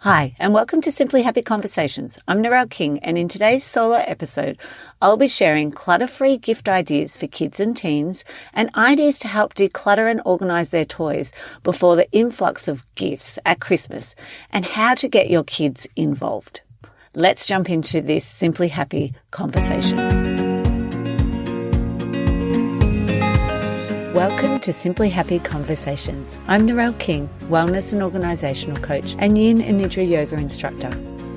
Hi, and welcome to Simply Happy Conversations. I'm Narelle King, and in today's solo episode, I'll be sharing clutter-free gift ideas for kids and teens and ideas to help declutter and organise their toys before the influx of gifts at Christmas and how to get your kids involved. Let's jump into this Simply Happy conversation. Welcome to Simply Happy Conversations. I'm Narelle King, wellness and organisational coach and yin and nidra yoga instructor.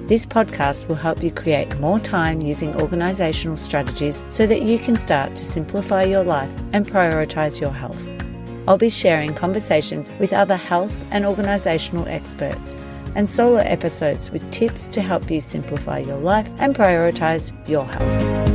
This podcast will help you create more time using organisational strategies so that you can start to simplify your life and prioritise your health. I'll be sharing conversations with other health and organisational experts and solo episodes with tips to help you simplify your life and prioritise your health.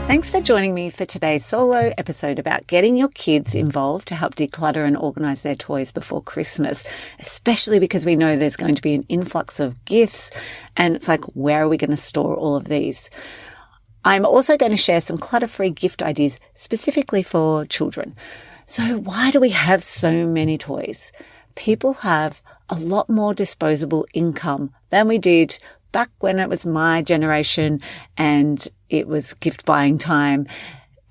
Thanks for joining me for today's solo episode about getting your kids involved to help declutter and organise their toys before Christmas, especially because we know there's going to be an influx of gifts and it's like, where are we going to store all of these? I'm also going to share some clutter-free gift ideas specifically for children. So why do we have so many toys? People have a lot more disposable income than we did back when it was my generation and it was gift buying time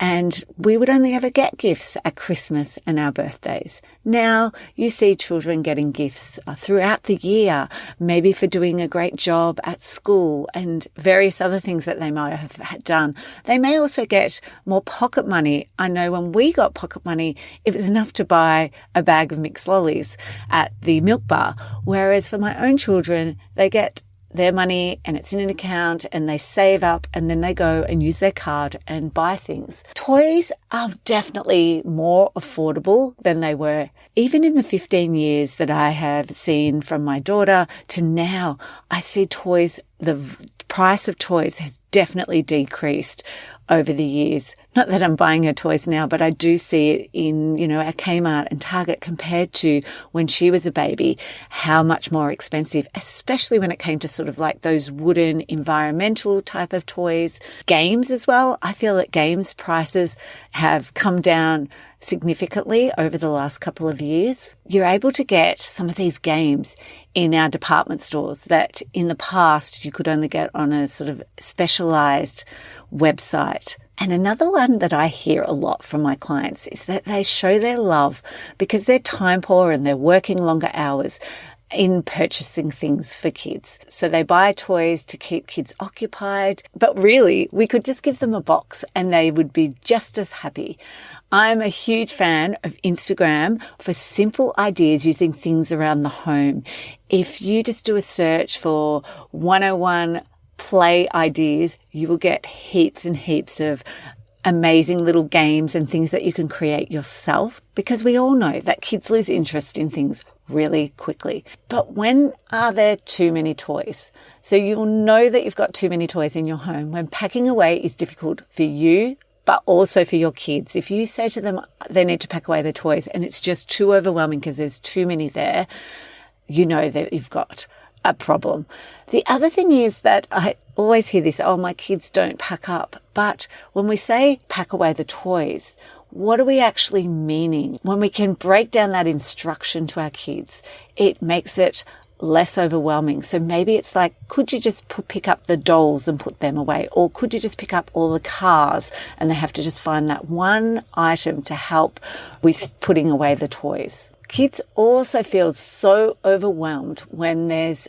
and we would only ever get gifts at Christmas and our birthdays. Now you see children getting gifts throughout the year, maybe for doing a great job at school and various other things that they might have done. They may also get more pocket money. I know when we got pocket money, it was enough to buy a bag of mixed lollies at the milk bar. Whereas for my own children, they get their money and it's in an account and they save up and then they go and use their card and buy things. Toys are definitely more affordable than they were. Even in the 15 years that I have seen from my daughter to now, I see toys, the price of toys has definitely decreased over the years. Not that I'm buying her toys now, but I do see it in, at Kmart and Target compared to when she was a baby, how much more expensive, especially when it came to sort of like those wooden environmental type of toys. Games as well. I feel that games prices have come down significantly over the last couple of years. You're able to get some of these games in our department stores that in the past you could only get on a sort of specialized website. And another one that I hear a lot from my clients is that they show their love because they're time poor and they're working longer hours in purchasing things for kids. So they buy toys to keep kids occupied, but really we could just give them a box and they would be just as happy. I'm a huge fan of Instagram for simple ideas using things around the home. If you just do a search for 101 play ideas, you will get heaps and heaps of amazing little games and things that you can create yourself, because we all know that kids lose interest in things really quickly. But when are there too many toys? So you'll know that you've got too many toys in your home when packing away is difficult for you, but also for your kids. If you say to them they need to pack away their toys and it's just too overwhelming because there's too many there, you know that you've got a problem. The other thing is that I always hear this, my kids don't pack up. But when we say pack away the toys, what are we actually meaning? When we can break down that instruction to our kids, it makes it less overwhelming. So maybe it's like, could you just pick up the dolls and put them away? Or could you just pick up all the cars and they have to just find that one item to help with putting away the toys? Kids also feel so overwhelmed when there's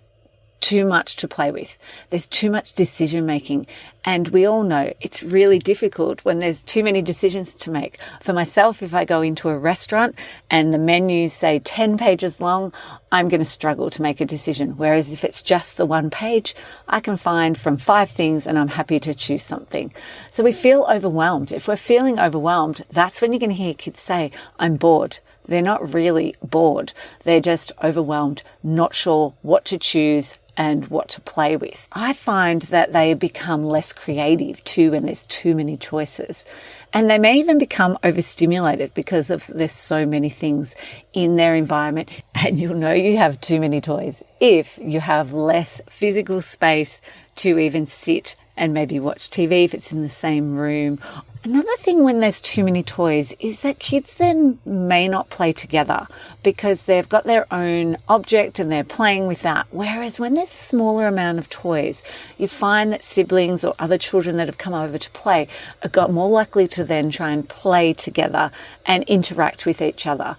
too much to play with. There's too much decision making. And we all know it's really difficult when there's too many decisions to make. For myself, if I go into a restaurant and the menus say 10 pages long, I'm going to struggle to make a decision. Whereas if it's just the one page, I can find from 5 things and I'm happy to choose something. So we feel overwhelmed. If we're feeling overwhelmed, that's when you're going to hear kids say, I'm bored. They're not really bored. They're just overwhelmed, not sure what to choose and what to play with. I find that they become less creative too when there's too many choices. And they may even become overstimulated because of there's so many things in their environment. And you'll know you have too many toys if you have less physical space to even sit and maybe watch TV if it's in the same room. Another thing when there's too many toys is that kids then may not play together because they've got their own object and they're playing with that. Whereas when there's a smaller amount of toys, you find that siblings or other children that have come over to play are got more likely to then try and play together and interact with each other.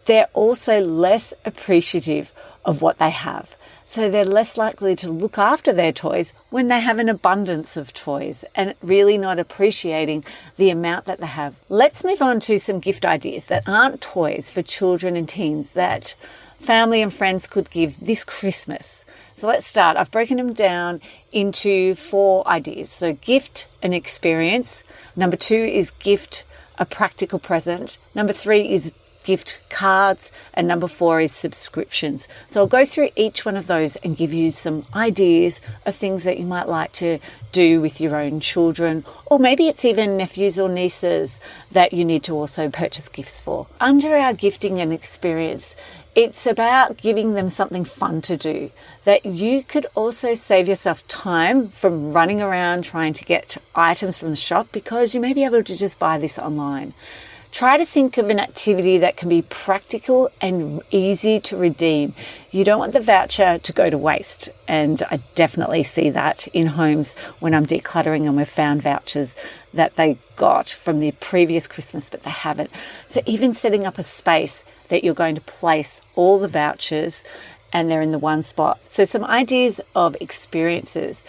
They're also less appreciative of what they have. So they're less likely to look after their toys when they have an abundance of toys and really not appreciating the amount that they have. Let's move on to some gift ideas that aren't toys for children and teens that family and friends could give this Christmas. So let's start. I've broken them down into 4 ideas. So gift an experience. Number 2 is gift a practical present. Number 3 is gift cards, and number 4 is subscriptions. So I'll go through each one of those and give you some ideas of things that you might like to do with your own children, or maybe it's even nephews or nieces that you need to also purchase gifts for. Under our gifting and experience, it's about giving them something fun to do, that you could also save yourself time from running around trying to get items from the shop because you may be able to just buy this online. Try to think of an activity that can be practical and easy to redeem. You don't want the voucher to go to waste. And I definitely see that in homes when I'm decluttering and we've found vouchers that they got from the previous Christmas, but they haven't. So even setting up a space that you're going to place all the vouchers and they're in the one spot. So some ideas of experiences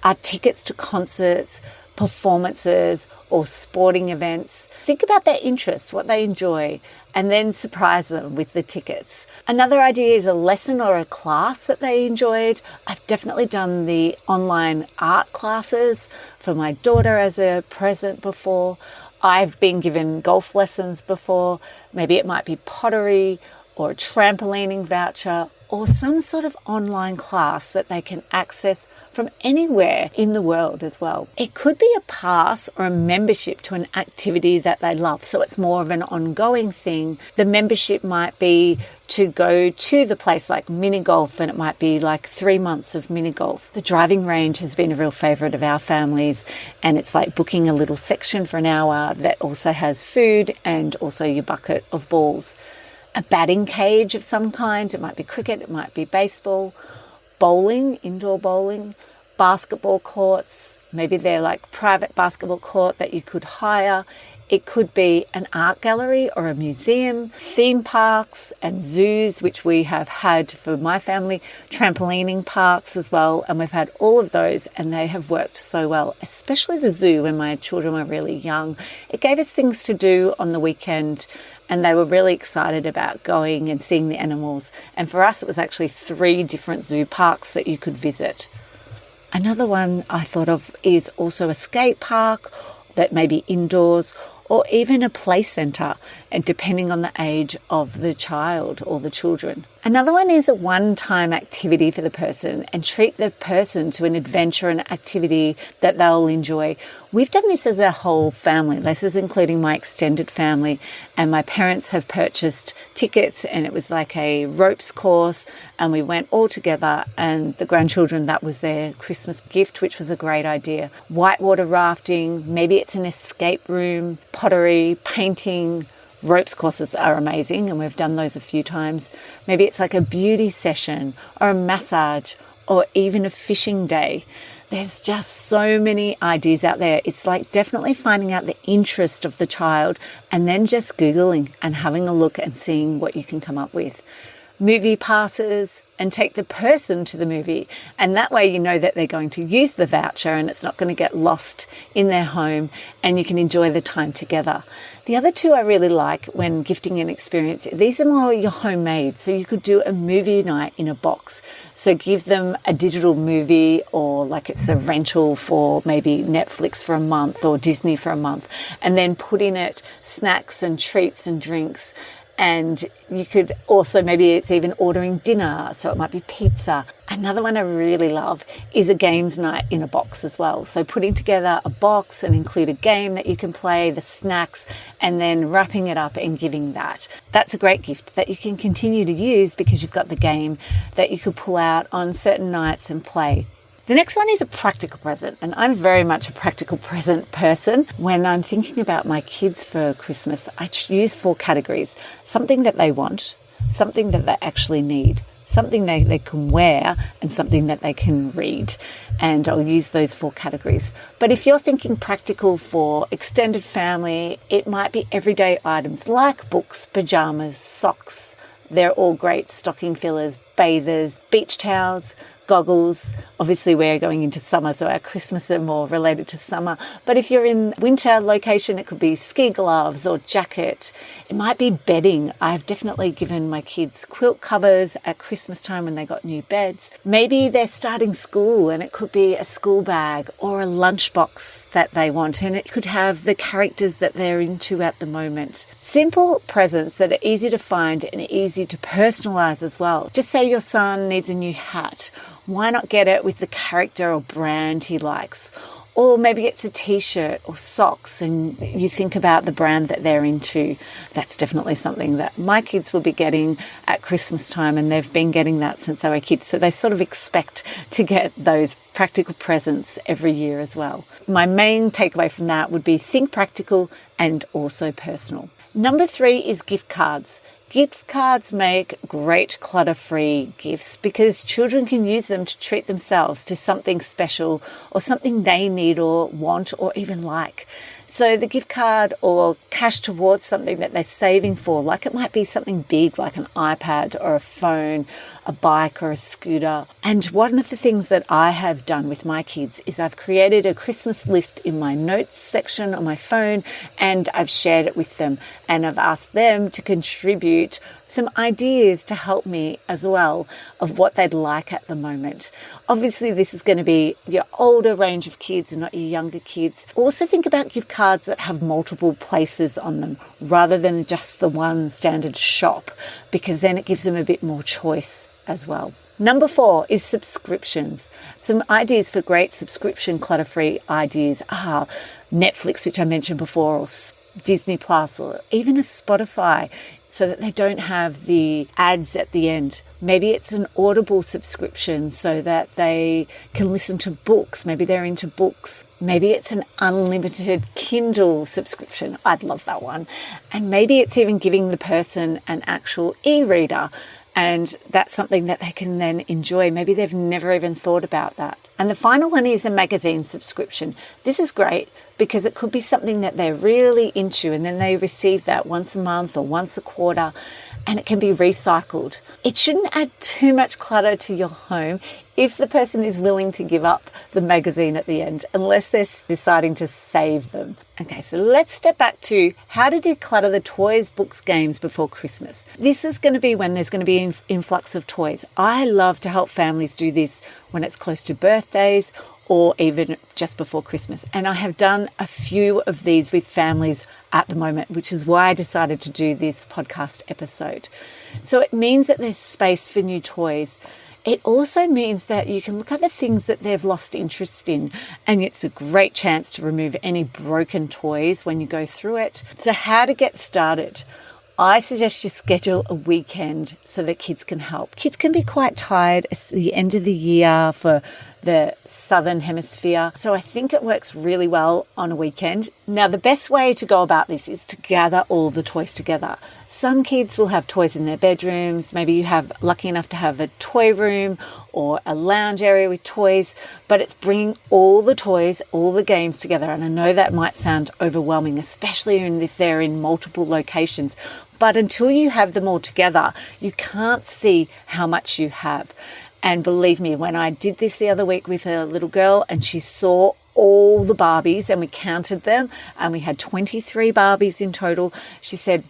are tickets to concerts, performances or sporting events. Think about their interests, what they enjoy, and then surprise them with the tickets. Another idea is a lesson or a class that they enjoyed. I've definitely done the online art classes for my daughter as a present before. I've been given golf lessons before. Maybe it might be pottery or a trampolining voucher or some sort of online class that they can access from anywhere in the world as well. It could be a pass or a membership to an activity that they love, so it's more of an ongoing thing. The membership might be to go to the place like mini golf, and it might be like 3 months of mini golf. The driving range has been a real favourite of our families, and it's like booking a little section for an hour that also has food and also your bucket of balls. A batting cage of some kind, it might be cricket, it might be baseball, bowling, indoor bowling, basketball courts, maybe they're like private basketball court that you could hire. It could be an art gallery or a museum, theme parks and zoos, which we have had for my family, trampolining parks as well. And we've had all of those and they have worked so well, especially the zoo when my children were really young. It gave us things to do on the weekend and they were really excited about going and seeing the animals. And for us, it was actually 3 different zoo parks that you could visit. Another one I thought of is also a skate park that may be indoors or even a play centre, and depending on the age of the child or the children. Another one is a one-time activity for the person and treat the person to an adventure and activity that they'll enjoy. We've done this as a whole family. This is including my extended family, and my parents have purchased tickets and it was like a ropes course and we went all together, and the grandchildren, that was their Christmas gift, which was a great idea. Whitewater rafting, maybe it's an escape room, pottery, painting. Ropes courses are amazing and we've done those a few times. Maybe it's like a beauty session or a massage or even a fishing day. There's just so many ideas out there. It's like definitely finding out the interest of the child and then just Googling and having a look and seeing what you can come up with. Movie passes, and take the person to the movie. And that way you know that they're going to use the voucher and it's not going to get lost in their home and you can enjoy the time together. The other 2 I really like when gifting an experience, these are more your homemade. So you could do a movie night in a box. So give them a digital movie or like it's a rental for maybe Netflix for a month or Disney for a month, and then put in it snacks and treats and drinks. And you could also, maybe it's even ordering dinner, so it might be pizza. Another one I really love is a games night in a box as well. So putting together a box and include a game that you can play, the snacks, and then wrapping it up and giving that. That's a great gift that you can continue to use because you've got the game that you could pull out on certain nights and play. The next one is a practical present, and I'm very much a practical present person. When I'm thinking about my kids for Christmas, I use 4 categories: something that they want, something that they actually need, something they can wear, and something that they can read. And I'll use those 4 categories. But if you're thinking practical for extended family, it might be everyday items like books, pajamas, socks. They're all great stocking fillers, bathers, beach towels, goggles. Obviously, we're going into summer, so our Christmas are more related to summer. But if you're in winter location, it could be ski gloves or jacket. It might be bedding. I've definitely given my kids quilt covers at Christmas time when they got new beds. Maybe they're starting school and it could be a school bag or a lunchbox that they want, and it could have the characters that they're into at the moment. Simple presents that are easy to find and easy to personalize as well. Just say your son needs a new hat. Why not get it with the character or brand he likes? Or maybe it's a t-shirt or socks and you think about the brand that they're into. That's definitely something that my kids will be getting at Christmas time, and they've been getting that since they were kids. So they sort of expect to get those practical presents every year as well. My main takeaway from that would be think practical and also personal. Number 3 is gift cards. Gift cards make great clutter-free gifts because children can use them to treat themselves to something special or something they need or want or even like. So the gift card or cash towards something that they're saving for, like it might be something big like an iPad or a phone, a bike or a scooter. And one of the things that I have done with my kids is I've created a Christmas list in my notes section on my phone, and I've shared it with them, and I've asked them to contribute some ideas to help me as well of what they'd like at the moment. Obviously, this is going to be your older range of kids and not your younger kids. Also think about gift cards that have multiple places on them rather than just the one standard shop, because then it gives them a bit more choice as well. Number 4 is subscriptions. Some ideas for great subscription clutter-free ideas are Netflix, which I mentioned before, or Disney Plus, or even a Spotify, so that they don't have the ads at the end. Maybe it's an Audible subscription so that they can listen to books. Maybe they're into books. Maybe it's an unlimited Kindle subscription. I'd love that one. And maybe it's even giving the person an actual e-reader, and that's something that they can then enjoy. Maybe they've never even thought about that. And the final one is a magazine subscription. This is great because it could be something that they're really into, and then they receive that once a month or once a quarter, and it can be recycled. It shouldn't add too much clutter to your home if the person is willing to give up the magazine at the end, unless they're deciding to save them. Okay, so let's step back to how to declutter the toys, books, games before Christmas. This is going to be when there's going to be an influx of toys. I love to help families do this when it's close to birthdays or even just before Christmas. And I have done a few of these with families at the moment, which is why I decided to do this podcast episode. So it means that there's space for new toys. It also means that you can look at the things that they've lost interest in, and it's a great chance to remove any broken toys when you go through it. So how to get started? I suggest you schedule a weekend so that kids can help. Kids can be quite tired. It's the end of the year for the Southern Hemisphere. So I think it works really well on a weekend. Now, the best way to go about this is to gather all the toys together. Some kids will have toys in their bedrooms. Maybe you have lucky enough to have a toy room or a lounge area with toys, but it's bringing all the toys, all the games together. And I know that might sound overwhelming, especially if they're in multiple locations. But until you have them all together, you can't see how much you have. And believe me, when I did this the other week with a little girl and she saw all the Barbies and we counted them and we had 23 Barbies in total, she said,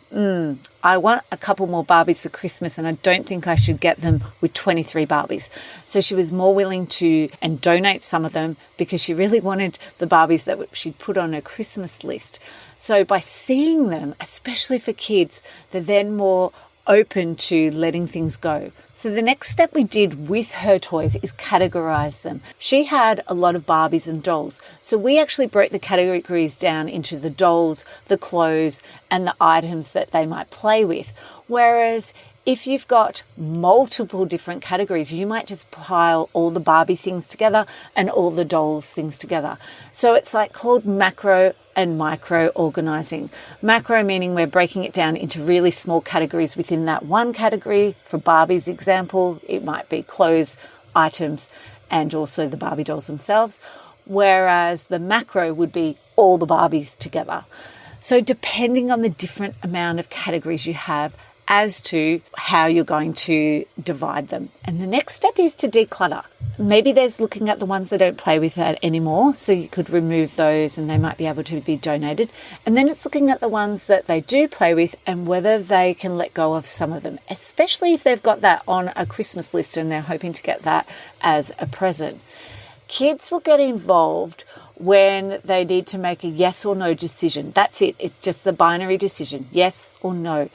I want a couple more Barbies for Christmas and I don't think I should get them with 23 Barbies. So she was more willing to and donate some of them because she really wanted the Barbies that she'd put on her Christmas list. So by seeing them, especially for kids, they're then more open to letting things go. So the next step we did with her toys is categorize them. She had a lot of Barbies and dolls. So we actually broke the categories down into the dolls, the clothes, and the items that they might play with. Whereas If you've got multiple different categories, you might just pile all the Barbie things together and all the dolls things together. So it's like called macro and micro organizing. Macro meaning we're breaking it down into really small categories within that one category. For Barbie's example, it might be clothes, items, and also the Barbie dolls themselves. Whereas the macro would be all the Barbies together. So depending on the different amount of categories you have as to how you're going to divide them. And the next step is to declutter. Maybe there's looking at the ones they don't play with anymore, so you could remove those and they might be able to be donated. And then it's looking at the ones that they do play with and whether they can let go of some of them, especially if they've got that on a Christmas list and they're hoping to get that as a present. Kids will get involved when they need to make a yes or no decision. That's it. It's just the binary decision, yes or no.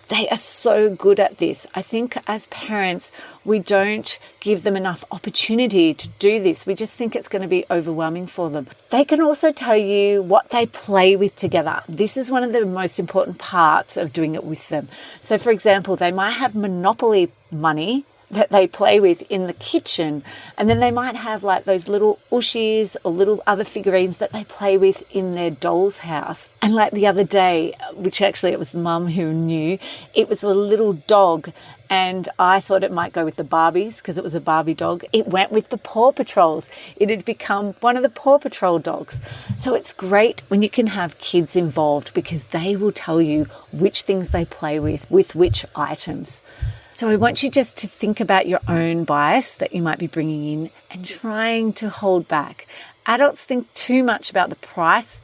They are so good at this. I think as parents, we don't give them enough opportunity to do this. We just think it's going to be overwhelming for them. They can also tell you what they play with together. This is one of the most important parts of doing it with them. So for example, they might have Monopoly money that they play with in the kitchen. And then they might have like those little ushies or little other figurines that they play with in their doll's house. And like the other day, which actually it was the mum who knew, it was a little dog. And I thought it might go with the Barbies because it was a Barbie dog. It went with the Paw Patrols. It had become one of the Paw Patrol dogs. So it's great when you can have kids involved because they will tell you which things they play with which items. So I want you just to think about your own bias that you might be bringing in and trying to hold back. Adults think too much about the price,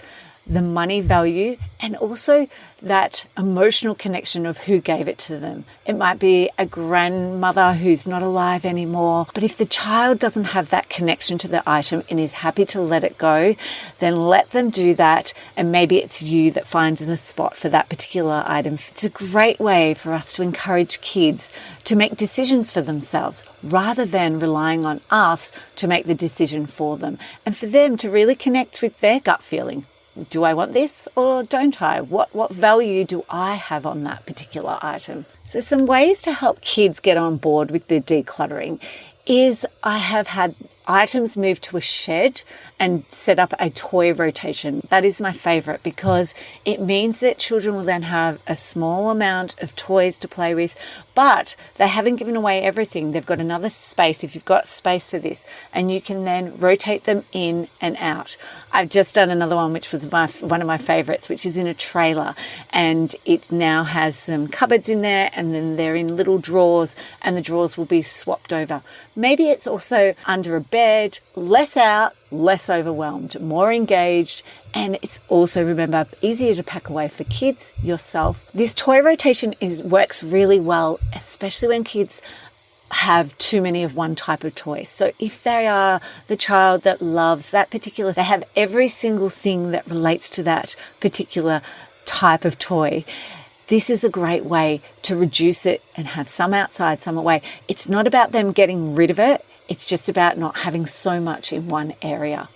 the money value, and also that emotional connection of who gave it to them. It might be a grandmother who's not alive anymore, but if the child doesn't have that connection to the item and is happy to let it go, then let them do that, and maybe it's you that finds the spot for that particular item. It's a great way for us to encourage kids to make decisions for themselves rather than relying on us to make the decision for them, and for them to really connect with their gut feeling. Do I want this or don't I? What value do I have on that particular item? So some ways to help kids get on board with the decluttering is I have had items moved to a shed and set up a toy rotation. That is my favorite because it means that children will then have a small amount of toys to play with, but they haven't given away everything. They've got another space if you've got space for this, and you can then rotate them in and out. I've just done another one, which was one of my favorites, which is in a trailer, and it now has some cupboards in there, and then they're in little drawers, and the drawers will be swapped over. Maybe it's also under a bed, less out, less overwhelmed, more engaged, and it's also, remember, easier to pack away for kids, yourself. This toy rotation works really well, especially when kids have too many of one type of toy. So if they are the child that loves that particular, they have every single thing that relates to that particular type of toy, this is a great way to reduce it and have some outside, some away. It's not about them getting rid of it. It's just about not having so much in one area.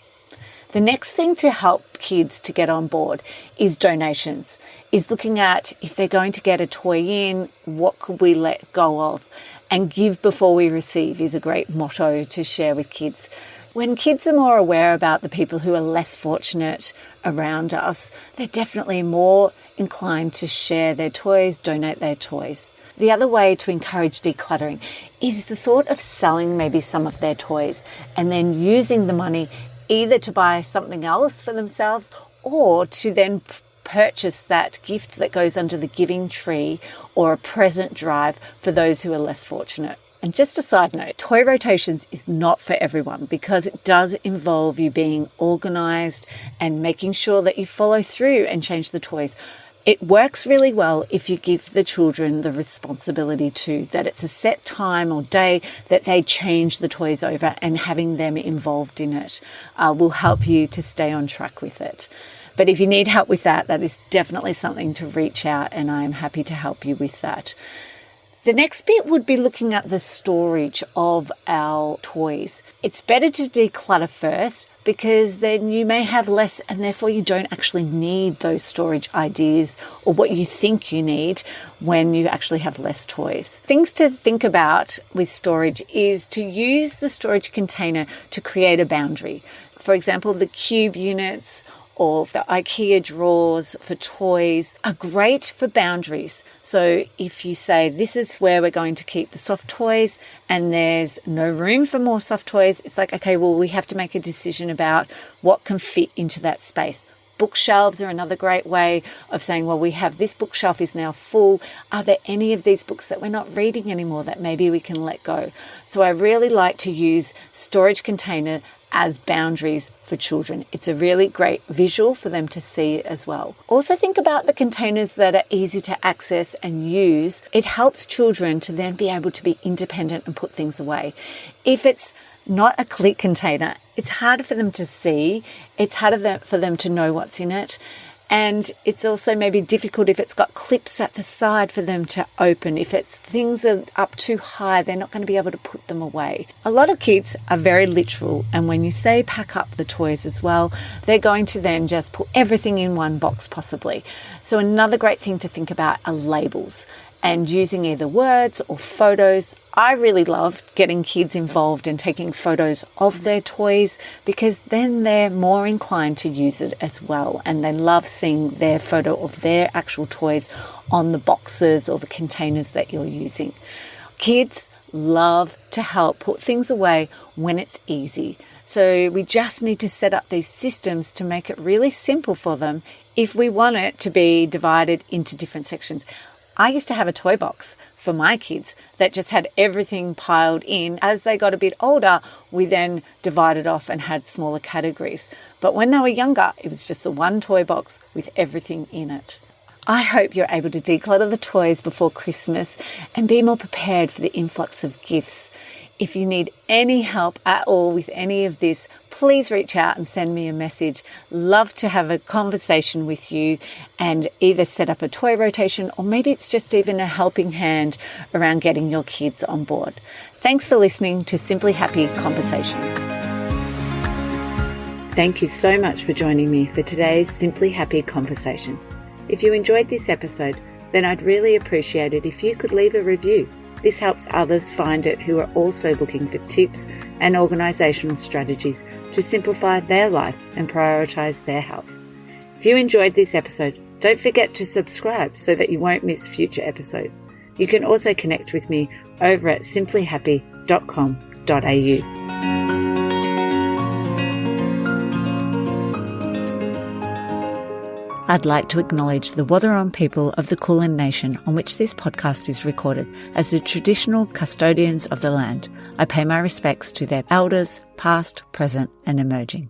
The next thing to help kids to get on board is donations, is looking at if they're going to get a toy in, what could we let go of? And give before we receive is a great motto to share with kids. When kids are more aware about the people who are less fortunate around us, they're definitely more inclined to share their toys, donate their toys. The other way to encourage decluttering is the thought of selling maybe some of their toys and then using the money either to buy something else for themselves or to then purchase that gift that goes under the giving tree or a present drive for those who are less fortunate. And just a side note, toy rotations is not for everyone because it does involve you being organised and making sure that you follow through and change the toys. It works really well if you give the children the responsibility to, that it's a set time or day that they change the toys over, and having them involved in it will help you to stay on track with it. But if you need help with that, that is definitely something to reach out, and I am happy to help you with that. The next bit would be looking at the storage of our toys. It's better to declutter first because then you may have less and therefore you don't actually need those storage ideas or what you think you need when you actually have less toys. Things to think about with storage is to use the storage container to create a boundary. For example, the cube units or the IKEA drawers for toys are great for boundaries. So if you say this is where we're going to keep the soft toys and there's no room for more soft toys, it's like, okay, well, we have to make a decision about what can fit into that space. Bookshelves are another great way of saying, well, we have this bookshelf is now full. Are there any of these books that we're not reading anymore that maybe we can let go? So I really like to use storage container as boundaries for children. It's a really great visual for them to see as well. Also think about the containers that are easy to access and use. It helps children to then be able to be independent and put things away. If it's not a click container, it's harder for them to see. It's harder for them to know what's in it. And it's also maybe difficult if it's got clips at the side for them to open. If things are up too high, they're not going to be able to put them away. A lot of kids are very literal. And when you say pack up the toys as well, they're going to then just put everything in one box possibly. So another great thing to think about are labels and using either words or photos. I really love getting kids involved in taking photos of their toys because then they're more inclined to use it as well. And they love seeing their photo of their actual toys on the boxes or the containers that you're using. Kids love to help put things away when it's easy. So we just need to set up these systems to make it really simple for them if we want it to be divided into different sections. I used to have a toy box for my kids that just had everything piled in. As they got a bit older, we then divided off and had smaller categories. But when they were younger, it was just the one toy box with everything in it. I hope you're able to declutter the toys before Christmas and be more prepared for the influx of gifts. If you need any help at all with any of this, please reach out and send me a message. Love to have a conversation with you and either set up a toy rotation or maybe it's just even a helping hand around getting your kids on board. Thanks for listening to Simply Happy Conversations. Thank you so much for joining me for today's Simply Happy Conversation. If you enjoyed this episode, then I'd really appreciate it if you could leave a review. This helps others find it who are also looking for tips and organisational strategies to simplify their life and prioritise their health. If you enjoyed this episode, don't forget to subscribe so that you won't miss future episodes. You can also connect with me over at simplyhappy.com.au. I'd like to acknowledge the Wathaurong people of the Kulin Nation on which this podcast is recorded as the traditional custodians of the land. I pay my respects to their elders, past, present and emerging.